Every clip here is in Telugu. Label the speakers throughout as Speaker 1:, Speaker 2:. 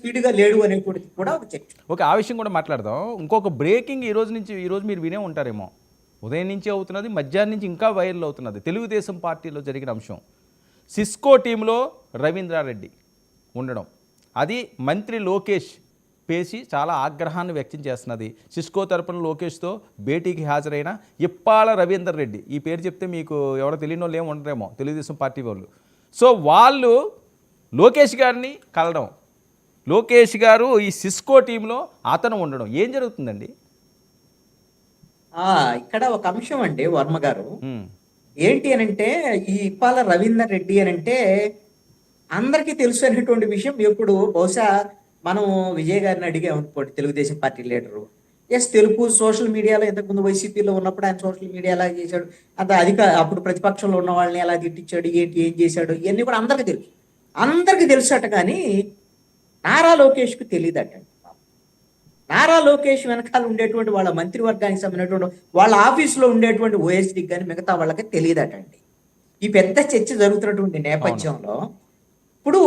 Speaker 1: స్పీడ్గా లేడు అనేటువంటిది కూడా ఒక చర్చ.
Speaker 2: ఓకే, ఆ విషయం కూడా మాట్లాడదాం. ఇంకొక బ్రేకింగ్ ఈరోజు మీరు వినే ఉంటారేమో, ఉదయం నుంచి అవుతున్నది, మధ్యాహ్నం నుంచి ఇంకా వైరల్ అవుతున్నది. తెలుగుదేశం పార్టీలో జరిగిన అంశం, సిస్కో టీంలో రవీంద్రారెడ్డి ఉండడం, అది మంత్రి లోకేష్ పేసి చాలా ఆగ్రహాన్ని వ్యక్తం చేస్తున్నది. సిస్కో తరపున లోకేష్తో భేటీకి హాజరైన ఇప్పాల రవీందర్ రెడ్డి, ఈ పేరు చెప్తే మీకు ఎవరో తెలియని వాళ్ళు ఏమి ఉండరేమో, తెలుగుదేశం పార్టీ వాళ్ళు. సో వాళ్ళు లోకేష్ గారిని కలడం, లోకేష్ గారు ఈ సిస్కో టీంలో అతను ఉండడం, ఏం జరుగుతుందండి?
Speaker 1: ఇక్కడ ఒక అంశం అండి వర్మ గారు, ఏంటి అనంటే ఈ ఇప్పాల రవీందర్ రెడ్డి అనంటే అందరికీ తెలుసు అనేటువంటి విషయం. ఎప్పుడు బహుశా మనం విజయ్ గారిని అడిగాం అనుకోండి, తెలుగుదేశం పార్టీ లీడరు, ఎస్ తెలుగు సోషల్ మీడియాలో ఇంతకుముందు వైసీపీలో ఉన్నప్పుడు ఆయన సోషల్ మీడియా ఎలా చేశాడు, అంత అప్పుడు ప్రతిపక్షంలో ఉన్న వాళ్ళని ఎలా తిట్టించాడు, ఏం చేశాడు, ఇవన్నీ కూడా అందరికీ తెలుసట. కానీ నారా లోకేష్కి తెలియదట. నారా లోకేష్ వెనకాల ఉండేటువంటి వాళ్ళ మంత్రివర్గానికి సంబంధించినటువంటి వాళ్ళ ఆఫీసులో ఉండేటువంటి ఓఎస్డీకి కానీ మిగతా వాళ్ళకి తెలియదటండి. ఈ పెద్ద చర్చ జరుగుతున్నటువంటి నేపథ్యంలో ఇప్పుడు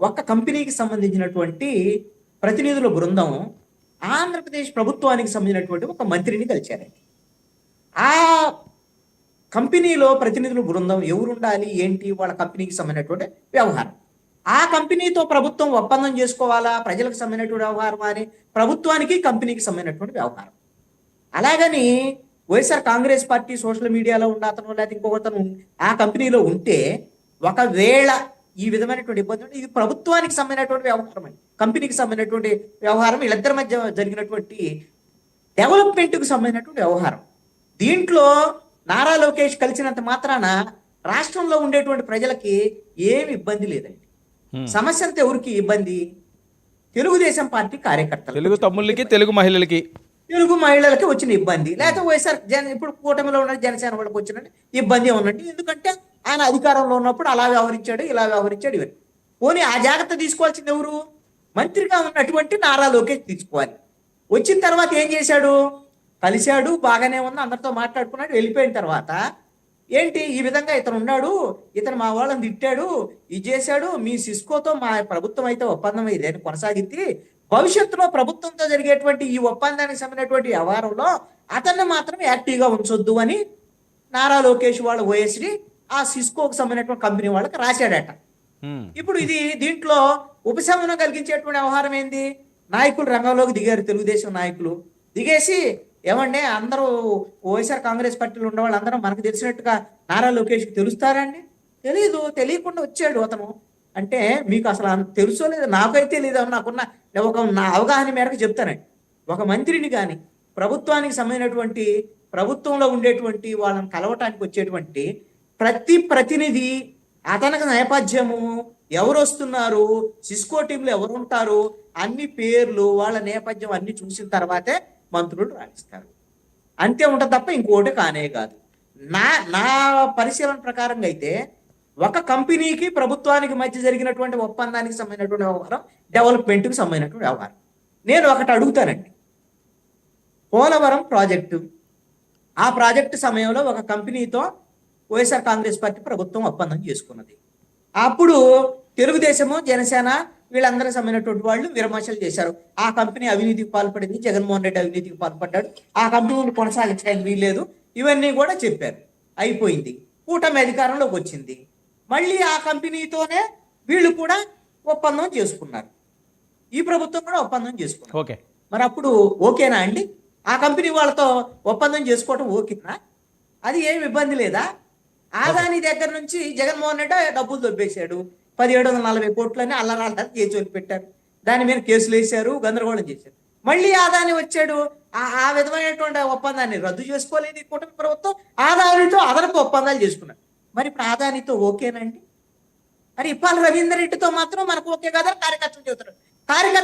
Speaker 1: ఒక కంపెనీకి సంబంధించినటువంటి ప్రతినిధుల బృందం ఆంధ్రప్రదేశ్ ప్రభుత్వానికి సంబంధించినటువంటి ఒక మంత్రిని కలిశారండి. ఆ కంపెనీలో ప్రతినిధుల బృందం ఎవరుండాలి, ఏంటి, వాళ్ళ కంపెనీకి సంబంధించినటువంటి వ్యవహారం, ఆ కంపెనీతో ప్రభుత్వం ఒప్పందం చేసుకోవాలా, ప్రజలకు సంబంధించినటువంటి వ్యవహారం అని ప్రభుత్వానికి కంపెనీకి సంబంధించినటువంటి వ్యవహారం. అలాగని వైఎస్ఆర్ కాంగ్రెస్ పార్టీ సోషల్ మీడియాలో ఉన్న అతను లేకపోతే ఇంకొకతను ఆ కంపెనీలో ఉంటే ఒకవేళ ఈ విధమైనటువంటి ఇబ్బంది ఉంటే ఇది ప్రభుత్వానికి సంబంధించినటువంటి వ్యవహారం అండి, కంపెనీకి సంబంధించినటువంటి వ్యవహారం, వీళ్ళిద్దరి మధ్య జరిగినటువంటి డెవలప్మెంట్కి సంబంధించినటువంటి వ్యవహారం. దీంట్లో నారా లోకేష్ కలిసినంత మాత్రాన రాష్ట్రంలో ఉండేటువంటి ప్రజలకి ఏమి ఇబ్బంది లేదండి. సమస్య అంతా ఎవరికి ఇబ్బంది? తెలుగుదేశం పార్టీ కార్యకర్తలు,
Speaker 2: తెలుగు తమ్ముళ్ళకి, తెలుగు మహిళలకి
Speaker 1: వచ్చిన ఇబ్బంది, లేకపోతే వైఎస్ఆర్ ఇప్పుడు కూటమిలో ఉన్న జనసేన వాళ్ళకి వచ్చిన ఇబ్బంది ఉన్నట్టు. ఎందుకంటే ఆయన అధికారంలో ఉన్నప్పుడు అలా వ్యవహరించాడు, ఇలా వ్యవహరించాడు. ఇవన్నీ పోనీ ఆ జాగ్రత్త తీసుకోవాల్సింది ఎవరు? మంత్రిగా ఉన్నటువంటి నారా లోకేష్ తీసుకోవాలి. వచ్చిన తర్వాత ఏం చేశాడు? కలిశాడు, బాగానే ఉంది, అందరితో మాట్లాడుకున్నాడు, వెళ్ళిపోయిన తర్వాత ఏంటి, ఈ విధంగా ఇతను ఉన్నాడు, ఇతను మా వాళ్ళని తిట్టాడు, ఇది చేశాడు, మీ సిస్కోతో మా ప్రభుత్వం అయితే ఒప్పందం ఇదేని కొనసాగింది, భవిష్యత్తులో ప్రభుత్వంతో జరిగేటువంటి ఈ ఒప్పందానికి సంబంధించినటువంటి వ్యవహారంలో అతన్ని మాత్రం యాక్టివ్గా ఉంచొద్దు అని నారా లోకేష్ వాళ్ళ ఓఎస్డి ఆ సిస్కోకి సంబంధించినటువంటి కంపెనీ వాళ్ళకి రాశాడట. ఇప్పుడు దీంట్లో ఉపశమనం కలిగించేటువంటి వ్యవహారం ఏంది? నాయకులు రంగంలోకి దిగారు, తెలుగుదేశం నాయకులు దిగేసి, ఏమంటే అందరూ వైఎస్ఆర్ కాంగ్రెస్ పార్టీలో ఉన్న వాళ్ళందరూ మనకు తెలిసినట్టుగా నారా లోకేష్కి తెలుస్తారండి? తెలీదు, తెలియకుండా వచ్చాడు అతను. అంటే మీకు అసలు తెలుసో లేదు, నాకైతే తెలియదు, నాకున్న నా అవగాహన మేరకు చెప్తానండి. ఒక మంత్రిని కానీ ప్రభుత్వానికి సంబంధించినటువంటి ప్రభుత్వంలో ఉండేటువంటి వాళ్ళని కలవటానికి వచ్చేటువంటి ప్రతి ప్రతినిధి, అతనికి నేపథ్యము, ఎవరు వస్తున్నారు, సిస్కో టీంలో ఎవరు ఉంటారు, అన్ని పేర్లు, వాళ్ళ నేపథ్యం అన్ని చూసిన తర్వాతే మంత్రులు రాణిస్తారు. అంతే ఉంటుంది తప్ప ఇంకోటి కానే కాదు. నా పరిశీలన ప్రకారంగా అయితే ఒక కంపెనీకి ప్రభుత్వానికి మధ్య జరిగినటువంటి ఒప్పందానికి సంబంధించినటువంటి వ్యవహారం, డెవలప్మెంట్కి సంబంధించినటువంటి వ్యవహారం. నేను ఒకటి అడుగుతానండి, పోలవరం ప్రాజెక్టు, ఆ ప్రాజెక్టు సమయంలో ఒక కంపెనీతో వైఎస్ఆర్ కాంగ్రెస్ పార్టీ ప్రభుత్వం ఒప్పందం చేసుకున్నది. అప్పుడు తెలుగుదేశము, జనసేన వీళ్ళందరికీ సంబంధించినటువంటి వాళ్ళు విమర్శలు చేశారు. ఆ కంపెనీ అవినీతికి పాల్పడింది, జగన్మోహన్ రెడ్డి అవినీతికి పాల్పడ్డాడు, ఆ కంపెనీని కొనసాగించడానికి వీల్లేదు, ఇవన్నీ కూడా చెప్పారు. అయిపోయింది, కూటమి అధికారంలోకి వచ్చింది, మళ్ళీ ఆ కంపెనీతోనే వీళ్ళు కూడా ఒప్పందం చేసుకున్నారు, ఈ ప్రభుత్వం కూడా ఒప్పందం చేసుకున్నారు.
Speaker 2: ఓకే,
Speaker 1: మరి అప్పుడు ఓకేనా అండి? ఆ కంపెనీ వాళ్ళతో ఒప్పందం చేసుకోవటం ఓకేనా? అది ఏమి ఇబ్బంది లేదా? ఆదాని దగ్గర నుంచి జగన్మోహన్ రెడ్డి డబ్బులు దొబ్బేశాడు, 1740 కోట్లని అల్లరాళ్ళ కేసులు పెట్టారు, దాని మీద కేసులు వేశారు, గందరగోళం చేశారు. మళ్ళీ ఆదాని వచ్చాడు, ఆ విధమైనటువంటి ఒప్పందాన్ని రద్దు చేసుకోలేదు ఈ కూటమి ప్రభుత్వం, ఆదానితో అదనపు ఒప్పందాలు చేసుకున్నారు. మరి ఇప్పుడు ఆదానితో ఓకేనండి? మరి ఇప్పాల రవీందర్ రెడ్డితో మాత్రం మనకు ఓకే కదా కార్యకర్తలు చెబుతారు. కార్యకర్త